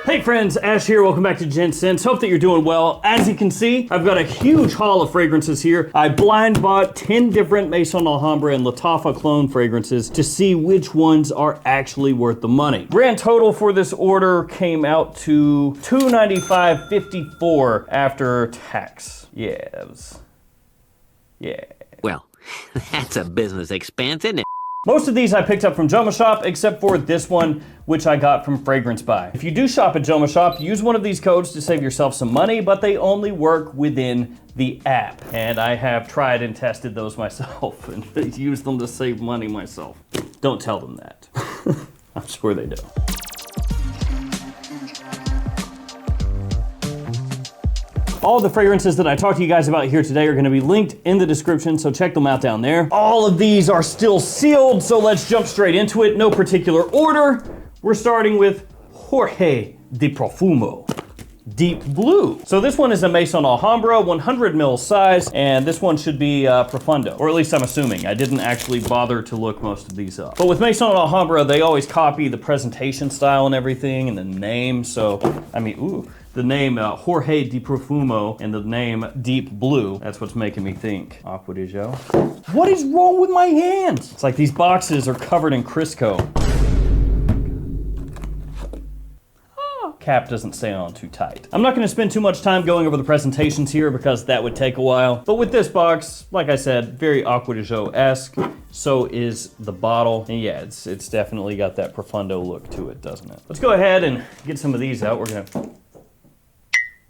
Hey friends, Ash here. Welcome back to Gents. Hope that you're doing well. As you can see, I've got a huge haul of fragrances here. I blind bought 10 different Maison Alhambra and Lattafa clone fragrances to see which ones are actually worth the money. Grand total for this order came out to $295.54 after tax. Yeah, that was... yeah. Well, that's a business expense, isn't it? Most of these I picked up from JOMASHOP, except for this one, which I got from Fragrance Buy. If you do shop at JOMASHOP, use one of these codes to save yourself some money, but they only work within the app. And I have tried and tested those myself and used them to save money myself. Don't tell them that. I'm sure they do. All the fragrances that I talked to you guys about here today are gonna be linked in the description, so check them out down there. All of these are still sealed, so let's jump straight into it. No particular order. We're starting with Jorge de Profumo, Deep Blue. So this one is a Maison Alhambra, 100 ml size, and this one should be Profundo, or at least I'm assuming. I didn't actually bother to look most of these up. But with Maison Alhambra, they always copy the presentation style and everything, and the name, so, I mean, ooh. The name Jorge de Profumo and the name Deep Blue, that's what's making me think Aqua de Gel. What is wrong with my hands? It's like these boxes are covered in Crisco. Cap doesn't stay on too tight. I'm not gonna spend too much time going over the presentations here because that would take a while. But with this box, like I said, very Aqua de Gel-esque. So is the bottle. And yeah, it's definitely got that Profundo look to it, doesn't it? Let's go ahead and get some of these out. We're gonna...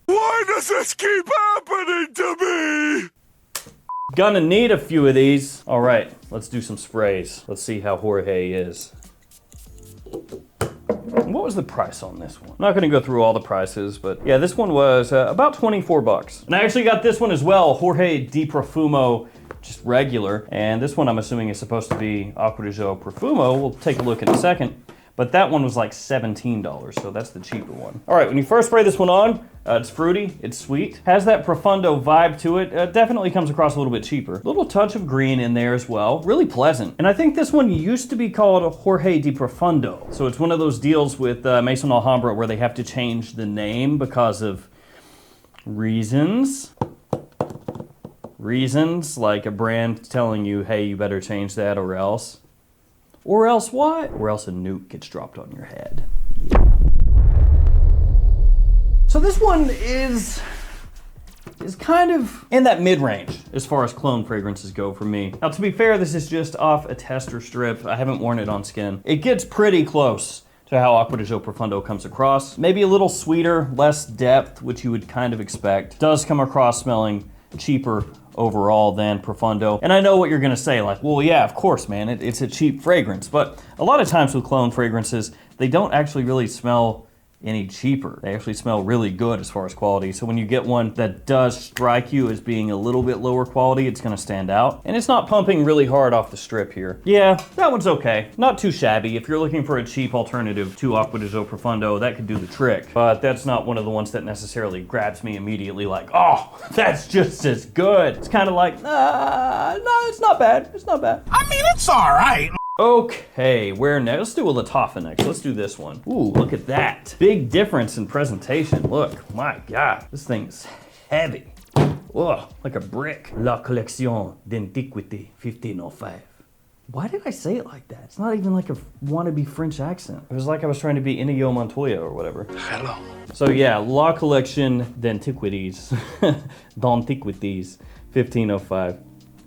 Why does this keep happening to me? Gonna need a few of these. All right, let's do some sprays. Let's see how Jorge is. What was the price on this one? I'm not gonna go through all the prices, but yeah, this one was about 24 bucks. And I actually got this one as well, Jorge de Profumo, just regular. And this one I'm assuming is supposed to be Aqua de Gel Profumo. We'll take a look in a second. But that one was like $17, so that's the cheaper one. All right, when you first spray this one on, it's fruity, it's sweet, has that Profundo vibe to it. Definitely comes across a little bit cheaper. A little touch of green in there as well, really pleasant. And I think this one used to be called Jorge de Profundo. So it's one of those deals with Maison Alhambra where they have to change the name because of reasons. Reasons, like a brand telling you, hey, you better change that or else. Or else what? Or else a nuke gets dropped on your head. Yeah. So this one is kind of in that mid-range as far as clone fragrances go for me. Now to be fair, this is just off a tester strip. I haven't worn it on skin. It gets pretty close to how Aqua de Gel Profundo comes across. Maybe a little sweeter, less depth, which you would kind of expect. Does come across smelling cheaper overall than Profundo. And I know what you're gonna say, like, well, yeah, of course, man, it's a cheap fragrance. But a lot of times with clone fragrances, they don't actually really smell any cheaper. They actually smell really good as far as quality. So when you get one that does strike you as being a little bit lower quality, it's gonna stand out. And it's not pumping really hard off the strip here. Yeah, that one's okay. Not too shabby. If you're looking for a cheap alternative to Aqua de Gel Profundo, that could do the trick. But that's not one of the ones that necessarily grabs me immediately like, oh, that's just as good. It's kind of like, no, it's not bad. It's not bad. I mean, it's all right. Okay, where next? Let's do a Lattafa next. Let's do this one. Ooh, look at that. Big difference in presentation. Look, my God, this thing's heavy. Whoa, like a brick. La Collection d'Antiquité, 1505. Why did I say it like that? It's not even like a wannabe French accent. It was like I was trying to be Inigo Montoya or whatever. Hello. So yeah, La Collection d'Antiquités, d'Antiquités, 1505.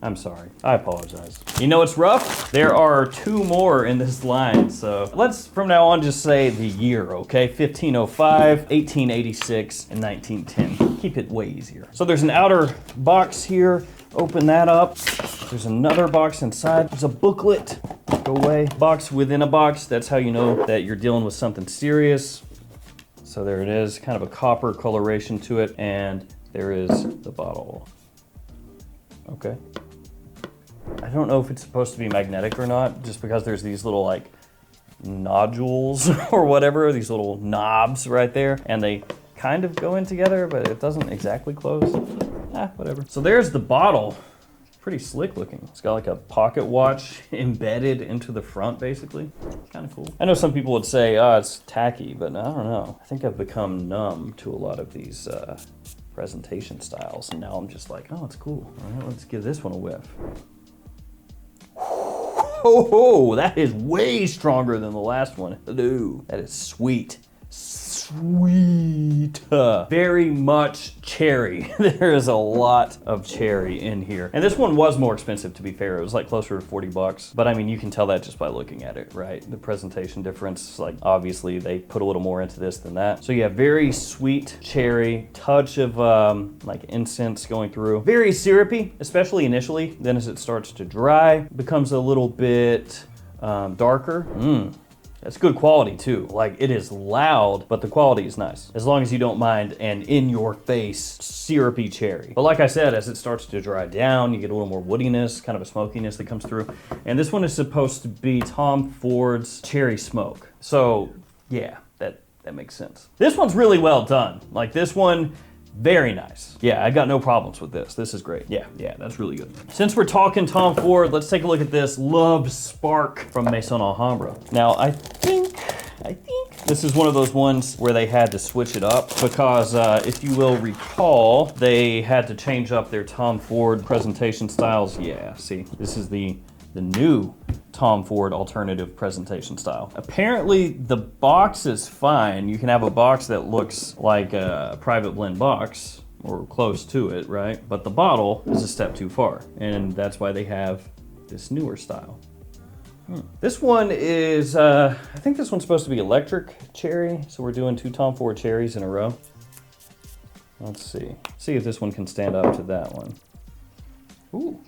I'm sorry, I apologize. You know what's rough? There are two more in this line, so let's from now on just say the year, okay? 1505, 1886, and 1910. Keep it way easier. So there's an outer box here. Open that up. There's another box inside. There's a booklet. Go away. Box within a box. That's how you know that you're dealing with something serious. So there it is, kind of a copper coloration to it, and there is the bottle. Okay. I don't know if it's supposed to be magnetic or not, just because there's these little like nodules or whatever, these little knobs right there, and they kind of go in together, but it doesn't exactly close. Whatever. So there's the bottle. pretty slick looking. It's got like a pocket watch embedded into the front, basically. Kind of cool. I know some people would say, oh, it's tacky, but I don't know. I think I've become numb to a lot of these presentation styles, and now I'm just like, oh, it's cool. All right, let's give this one a whiff. Oh, that is way stronger than the last one. Hello. That is sweet. Sweet. Very much cherry. There is a lot of cherry in here. And this one was more expensive, to be fair. It was like closer to 40 bucks. But I mean, you can tell that just by looking at it, right? The presentation difference, like obviously they put a little more into this than that. So you have very sweet cherry, touch of like incense going through. Very syrupy, especially initially. Then as it starts to dry, it becomes a little bit darker. That's good quality too. Like, it is loud, but the quality is nice. As long as you don't mind an in-your-face syrupy cherry. But like I said, as it starts to dry down, you get a little more woodiness, kind of a smokiness that comes through. And this one is supposed to be Tom Ford's cherry smoke. So yeah, that makes sense. This one's really well done. Like, this one, very nice. Yeah, I got no problems with this. This is great. Yeah, that's really good. Since we're talking Tom Ford, let's take a look at this Love Spark from Maison Alhambra. Now, I think this is one of those ones where they had to switch it up because if you will recall, they had to change up their Tom Ford presentation styles. Yeah, see, this is the new Tom Ford alternative presentation style. Apparently the box is fine. You can have a box that looks like a private blend box or close to it, right? But the bottle is a step too far. And that's why they have this newer style. This one is, I think this one's supposed to be electric cherry. So we're doing 2 Tom Ford cherries in a row. Let's see. See if this one can stand up to that one. Ooh,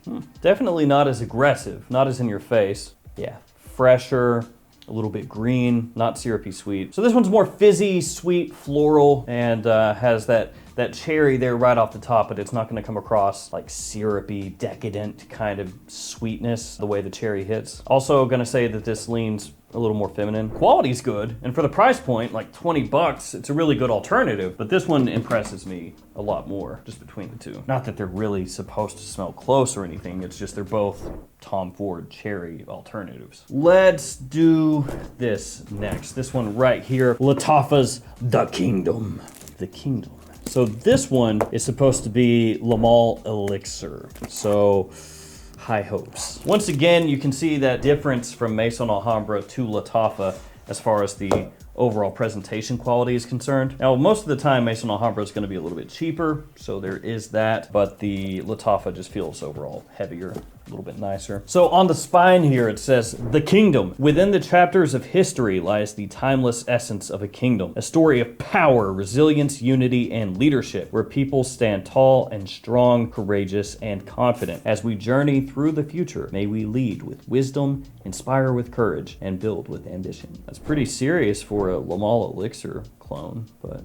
definitely not as aggressive, not as in your face. Yeah, fresher, a little bit green, not syrupy sweet. So this one's more fizzy, sweet, floral, and has that cherry there right off the top, but it's not gonna come across like syrupy, decadent kind of sweetness, the way the cherry hits. Also gonna say that this leans a little more feminine. Quality's good, and for the price point, like 20 bucks, it's a really good alternative, but this one impresses me a lot more, just between the two. Not that they're really supposed to smell close or anything, it's just they're both Tom Ford cherry alternatives. Let's do this next. This one right here, Lattafa's The Kingdom. The Kingdom. So this one is supposed to be Le Male Elixir. So, high hopes. Once again, you can see that difference from Maison Alhambra to Lattafa as far as the overall presentation quality is concerned. Now, most of the time, Maison Alhambra is going to be a little bit cheaper, so there is that, but the Lattafa just feels overall heavier, a little bit nicer. So on the spine here, it says, The Kingdom. Within the chapters of history lies the timeless essence of a kingdom, a story of power, resilience, unity, and leadership, where people stand tall and strong, courageous, and confident. As we journey through the future, may we lead with wisdom, inspire with courage, and build with ambition. That's pretty serious for a Le Male Elixir clone, but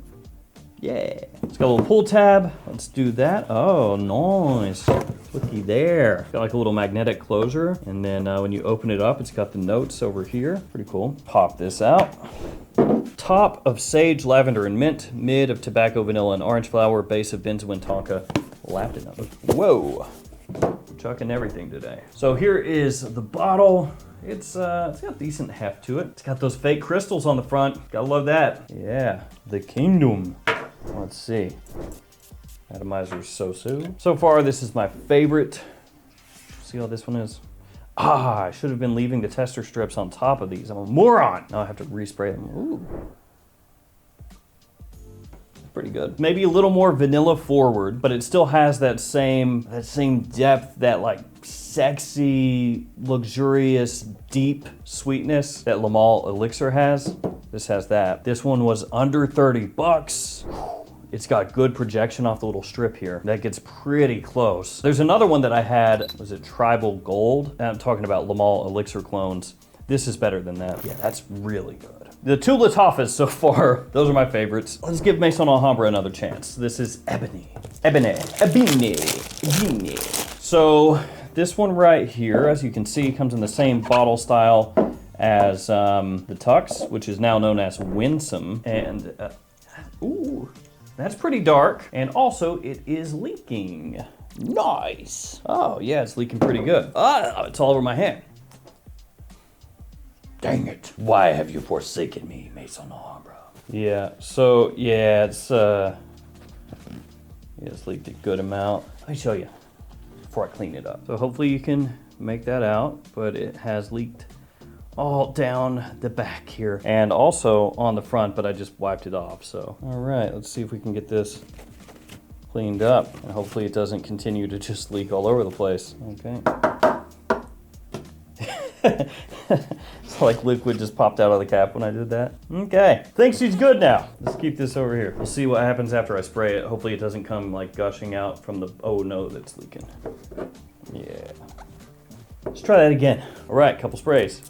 yeah. It's got a little pull tab. Let's do that. Oh, nice. Looky there. Got like a little magnetic closure. And then when you open it up, it's got the notes over here. Pretty cool. Pop this out. Top of sage, lavender, and mint. Mid of tobacco, vanilla, and orange flower. Base of benzoin tonka, platinum. Whoa. Chucking everything today. So here is the bottle. It's got decent heft to it. It's got those fake crystals on the front. Gotta love that. Yeah, The Kingdom. Let's see. Atomizer Sosu. So far, this is my favorite. See how this one is? Ah, I should have been leaving the tester strips on top of these. I'm a moron. Now I have to respray them. Ooh. Pretty good. Maybe a little more vanilla forward, but it still has that same depth, that like sexy, luxurious, deep sweetness that Le Male Elixir has. This has that. This one was under 30 bucks. It's got good projection off the little strip here. That gets pretty close. There's another one that I had, was it Tribal Gold? I'm talking about Le Male Elixir clones. This is better than that. Yeah, that's really good. The 2 Lattafas so far, those are my favorites. Let's give Maison Alhambra another chance. This is Ebony. So this one right here, as you can see, comes in the same bottle style as the Tux, which is now known as Winsome. And, ooh, that's pretty dark. And also, it is leaking. Nice. Oh, yeah, it's leaking pretty good. Ah, it's all over my hand. Dang it. Why have you forsaken me, Maison Ombre? Yeah, so, yeah, it's leaked a good amount. Let me show you before I clean it up. So hopefully you can make that out, but it has leaked all down the back here and also on the front, but I just wiped it off. So, all right, let's see if we can get this cleaned up and hopefully it doesn't continue to just leak all over the place. Okay. It's like liquid just popped out of the cap when I did that. Okay, think she's good now. Let's keep this over here. We'll see what happens after I spray it. Hopefully it doesn't come like gushing out from the, oh no, that's leaking. Yeah. Let's try that again. All right, couple sprays.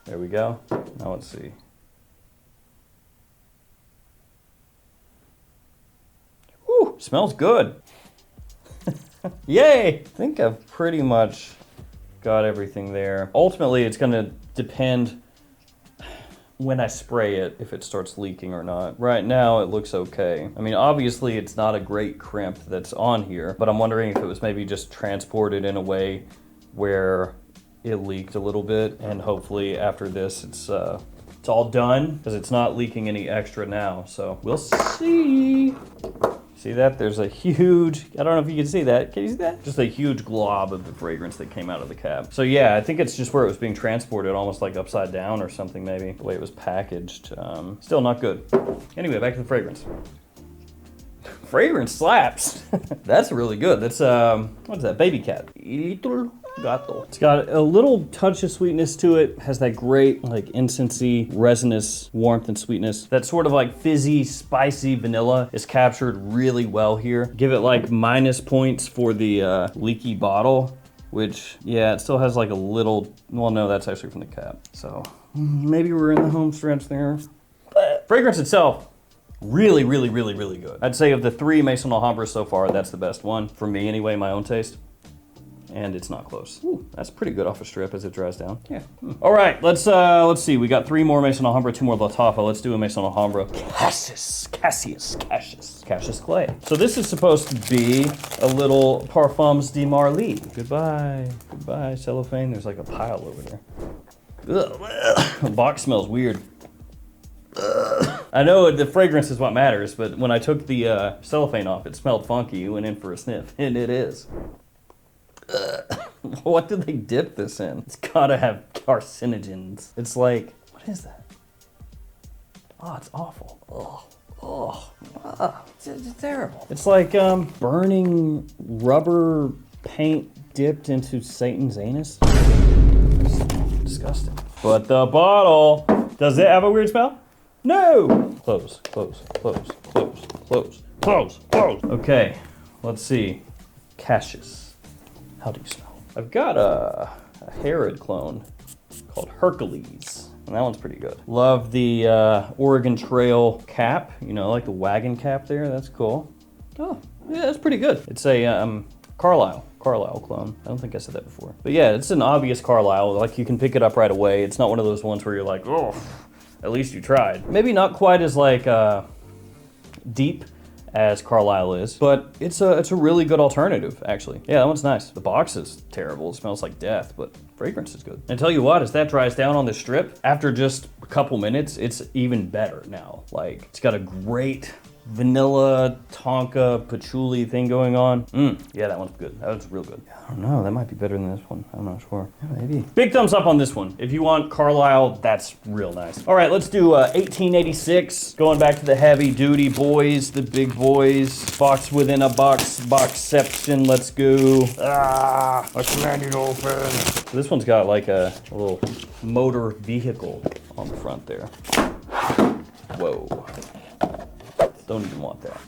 There we go. Now let's see. Whew, smells good. Yay! I think I've pretty much got everything there. Ultimately, it's gonna depend when I spray it, if it starts leaking or not. Right now, it looks okay. I mean, obviously, it's not a great crimp that's on here, but I'm wondering if it was maybe just transported in a way where it leaked a little bit, and hopefully after this, it's all done, because it's not leaking any extra now, so we'll see. See that? There's a huge, I don't know if you can see that. Can you see that? Just a huge glob of the fragrance that came out of the cap. So yeah, I think it's just where it was being transported, almost like upside down or something maybe, the way it was packaged. Still not good. Anyway, back to the fragrance. Fragrance slaps. That's really good. That's, what is that? Baby cat. Little gato. It's got a little touch of sweetness to it. Has that great, like, incensey, resinous warmth and sweetness. That sort of like fizzy, spicy vanilla is captured really well here. Give it like minus points for the leaky bottle, which, yeah, it still has like a little, well, no, that's actually from the cap. So maybe we're in the home stretch there. But fragrance itself, really, really, really, really good. I'd say of the 3 Maison Alhambras so far, that's the best one. For me anyway, my own taste. And it's not close. Ooh, that's pretty good off a strip as it dries down. Yeah. All right, let's see. We got 3 more Maison Alhambra, 2 more Lattafa. Let's do a Maison Alhambra. Cassius Clay. So this is supposed to be a little Parfums de Marly. Goodbye, goodbye, cellophane. There's like a pile over there. Ugh. The box smells weird. I know the fragrance is what matters, but when I took the cellophane off, it smelled funky. It went in for a sniff, and it is. What did they dip this in? It's gotta have carcinogens. It's like, what is that? Oh, it's awful. It's terrible. It's like burning rubber paint dipped into Satan's anus. It's disgusting. But the bottle, does it have a weird smell? No! Close. Okay, let's see. Cassius. How do you smell? I've got a Herod clone called Hercules, and that one's pretty good. Love the Oregon Trail cap, you know, like the wagon cap there, that's cool. Oh, yeah, that's pretty good. It's a Carlisle clone. I don't think I said that before. But yeah, it's an obvious Carlisle, like you can pick it up right away. It's not one of those ones where you're like, oh, at least you tried. Maybe not quite as like deep as Carlisle is, but it's a really good alternative, actually. Yeah, that one's nice. The box is terrible. It smells like death, but fragrance is good. And tell you what, as that dries down on the strip, after just a couple minutes, it's even better now. Like, it's got a great vanilla, tonka, patchouli thing going on. Yeah, that one's good. That one's real good. I don't know, that might be better than this one. I'm not sure. Yeah, maybe. Big thumbs up on this one. If you want Carlisle, that's real nice. All right, let's do 1886. Going back to the heavy duty boys, the big boys. Box within a boxception. Let's go. Let's land it open. So this one's got like a little motor vehicle on the front there. Whoa. Don't even want that.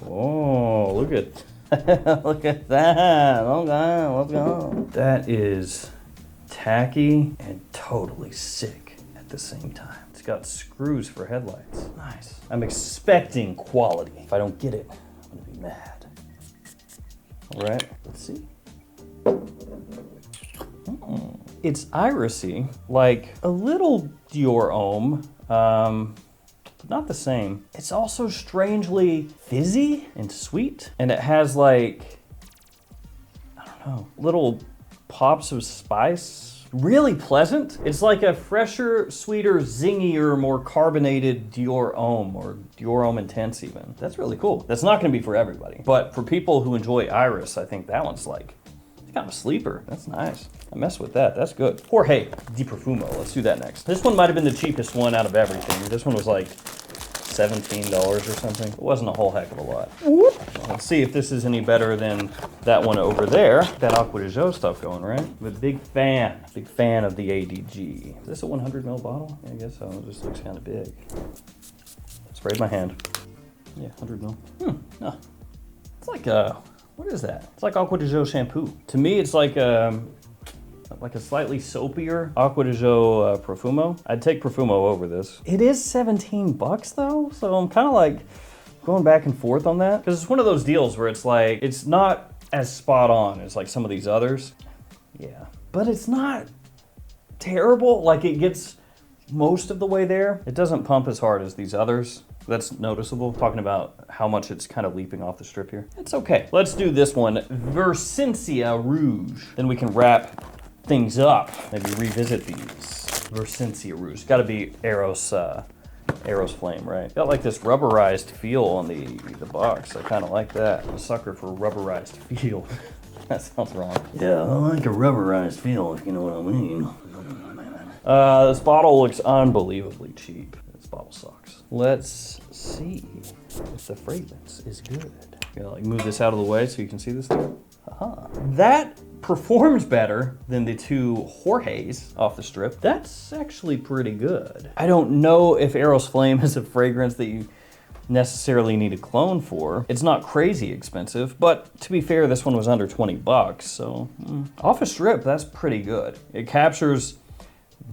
Oh, look at look at that. Okay, let's go. That is tacky and totally sick at the same time. It's got screws for headlights. Nice. I'm expecting quality. If I don't get it, I'm gonna be mad. All right, let's see. It's irisy, like a little Dior Homme. Not the same. It's also strangely fizzy and sweet, and it has like know, little pops of spice. Really pleasant. It's like a fresher, sweeter, zingier, more carbonated Dior Homme or Dior Homme Intense even. That's really cool. That's not gonna be for everybody, but for people who enjoy Iris, I think that one's like, it's kind of a sleeper. That's nice. I mess with that, that's good. Jorge di Profumo, let's do that next. This one might've been the cheapest one out of everything. This one was like $17 or something. It wasn't a whole heck of a lot. Let's see if this is any better than that one over there. That Aqua de Jo stuff going, right? I'm a big fan of the ADG. Is this a 100 ml bottle? Yeah, I guess so, it just looks kind of big. Sprayed my hand. Yeah, 100 ml. No. It's like what is that? It's like Aqua de Jo shampoo. To me, it's like a slightly soapier Aqua de Jo Profumo. I'd take Profumo over this. It is 17 bucks though, so I'm kind of like going back and forth on that. Because it's one of those deals where it's like, it's not as spot on as like some of these others. Yeah, but it's not terrible. Like it gets most of the way there. It doesn't pump as hard as these others. That's noticeable, talking about how much it's kind of leaping off the strip here. It's okay. Let's do this one, Verencia Rouge. Then we can wrap things up, maybe revisit these. Verencia Rouge, gotta be Eros Flame, right? Got like this rubberized feel on the box. I kind of like that. I'm a sucker for rubberized feel. That sounds wrong. Yeah, I like a rubberized feel, if you know what I mean. This bottle looks unbelievably cheap. This bottle sucks. Let's see if the fragrance is good. Gotta like move this out of the way so you can see this thing. That performs better than the two Jorge's off the strip. That's actually pretty good. I don't know if Eros Flame is a fragrance that you necessarily need a clone for. It's not crazy expensive, but to be fair, this one was under 20 bucks, so off a strip, that's pretty good. It captures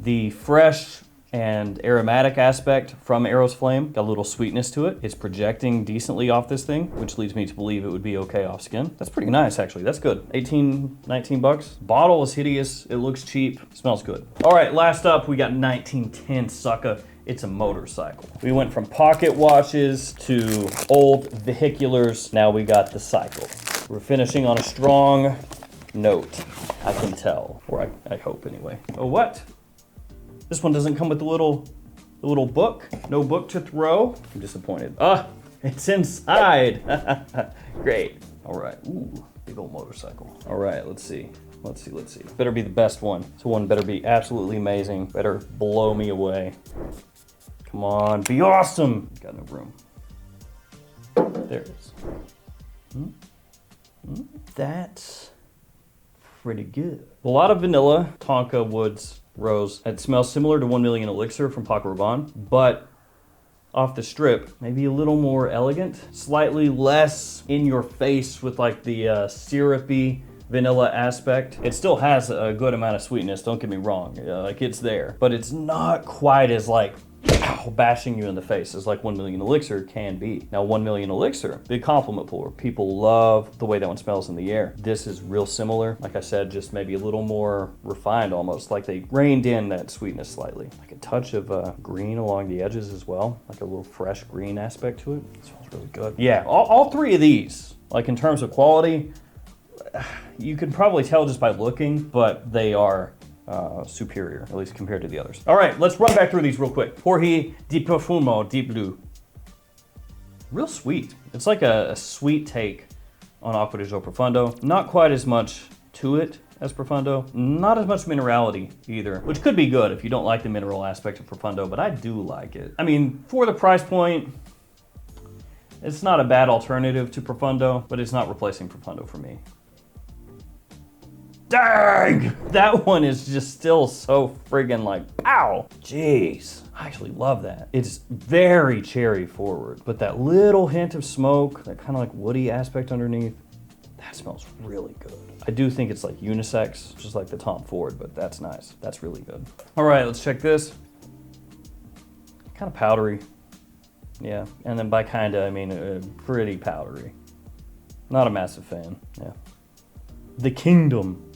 the fresh and aromatic aspect from Eros Flame. Got a little sweetness to it. It's projecting decently off this thing, which leads me to believe it would be okay off skin. That's pretty nice, actually. That's good. 18, 19 bucks. Bottle is hideous. It looks cheap. Smells good. All right, last up, we got 1910 Sucka. It's a motorcycle. We went from pocket watches to old vehiculars. Now we got the cycle. We're finishing on a strong note, I can tell, or I hope anyway. Oh, what? This one doesn't come with the little book. No book to throw. I'm disappointed. It's inside. Great. All right. Ooh, big old motorcycle. All right, let's see. Better be the best one. This one better be absolutely amazing. Better blow me away. Come on, be awesome. Got no room. There it is. That's pretty good. A lot of vanilla, tonka, woods, rose. It smells similar to 1 Million Elixir from Paco Rabanne, but off the strip, maybe a little more elegant, slightly less in your face with like the syrupy vanilla aspect. It still has a good amount of sweetness, don't get me wrong, like it's there, but it's not quite as like bashing you in the face as like 1 Million Elixir can be. Now 1 Million Elixir, big compliment pour. People love the way that one smells in the air. This is real similar. Like I said, just maybe a little more refined almost, like they reined in that sweetness slightly. Like a touch of green along the edges as well, like a little fresh green aspect to it. It smells really good. Yeah, all three of these, like in terms of quality, you can probably tell just by looking, but they are superior, at least compared to the others. All right, let's run back through these real quick. Jorge di Profumo Deep Blue. Real sweet. It's like a sweet take on Aqua de Jo Profundo. Not quite as much to it as Profundo. Not as much minerality either, which could be good if you don't like the mineral aspect of Profundo, but I do like it. I mean, for the price point, it's not a bad alternative to Profundo, but it's not replacing Profundo for me. Dang! That one is just still so friggin' like, ow! Jeez, I actually love that. It's very cherry forward, but that little hint of smoke, that kind of like woody aspect underneath, that smells really good. I do think it's like unisex, just like the Tom Ford, but that's nice. That's really good. All right, let's check this. Kind of powdery. Yeah, and then by kinda, I mean pretty powdery. Not a massive fan, yeah. The Kingdom.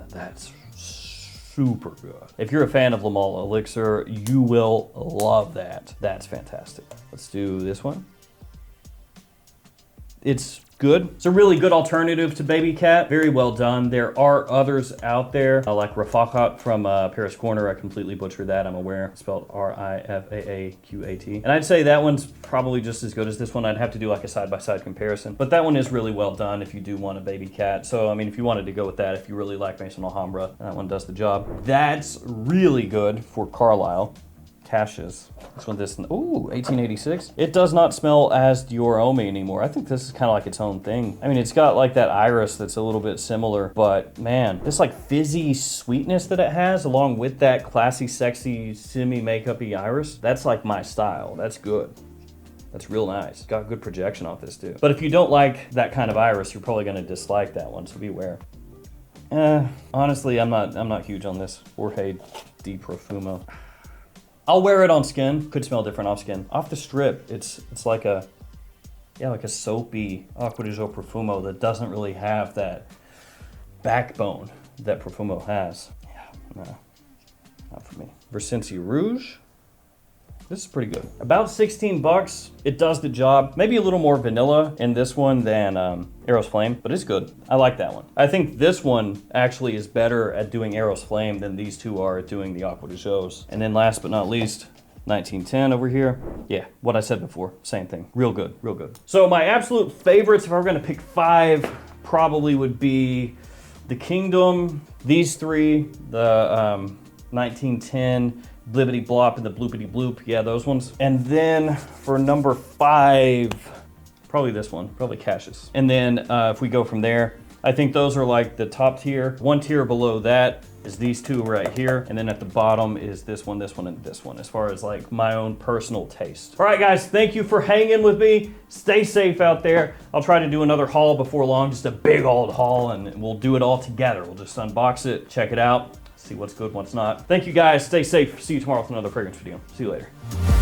That's super good. If you're a fan of La Mala Elixir, you will love that. That's fantastic. Let's do this one. It's good. It's a really good alternative to Baby Cat. Very well done. There are others out there, like Rafaqat from Paris Corner. I completely butchered that, I'm aware. It's spelled R-I-F-A-A-Q-A-T. And I'd say that one's probably just as good as this one. I'd have to do like a side-by-side comparison. But that one is really well done if you do want a Baby Cat. So, I mean, if you wanted to go with that, if you really like Maison Alhambra, that one does the job. That's really good for Carlisle. Cassius. This one, ooh, 1886. It does not smell as Dior Homme anymore. I think this is kind of like its own thing. I mean, it's got like that iris that's a little bit similar, but man, this like fizzy sweetness that it has, along with that classy, sexy, semi-makeup-y iris, that's like my style. That's good. That's real nice. Got good projection off this too. But if you don't like that kind of iris, you're probably gonna dislike that one, so beware. Honestly, I'm not huge on this Jorge de Profumo. I'll wear it on skin. Could smell different off skin. Off the strip, it's like a, yeah, like a soapy Acqua di Gio Profumo that doesn't really have that backbone that Profumo has. Yeah, no, not for me. Verencia Rouge. This is pretty good. About 16 bucks. It does the job. Maybe a little more vanilla in this one than Eros Flame, but it's good. I like that one. I think this one actually is better at doing Eros Flame than these two are at doing the Acqua di Gios. And then last but not least, 1910 over here. Yeah, what I said before, same thing. Real good, real good. So my absolute favorites, if I were gonna pick 5, probably would be the Kingdom, these 3, the 1910, Blibbity Blop and the Bloopity Bloop. Yeah, those ones. And then for number 5, probably this one, probably Cassius. And then if we go from there, I think those are like the top tier. One tier below that is these two right here. And then at the bottom is this one, and this one, as far as like my own personal taste. All right, guys, thank you for hanging with me. Stay safe out there. I'll try to do another haul before long, just a big old haul, and we'll do it all together. We'll just unbox it, check it out, see what's good, what's not. Thank you guys, stay safe. See you tomorrow with another fragrance video. See you later.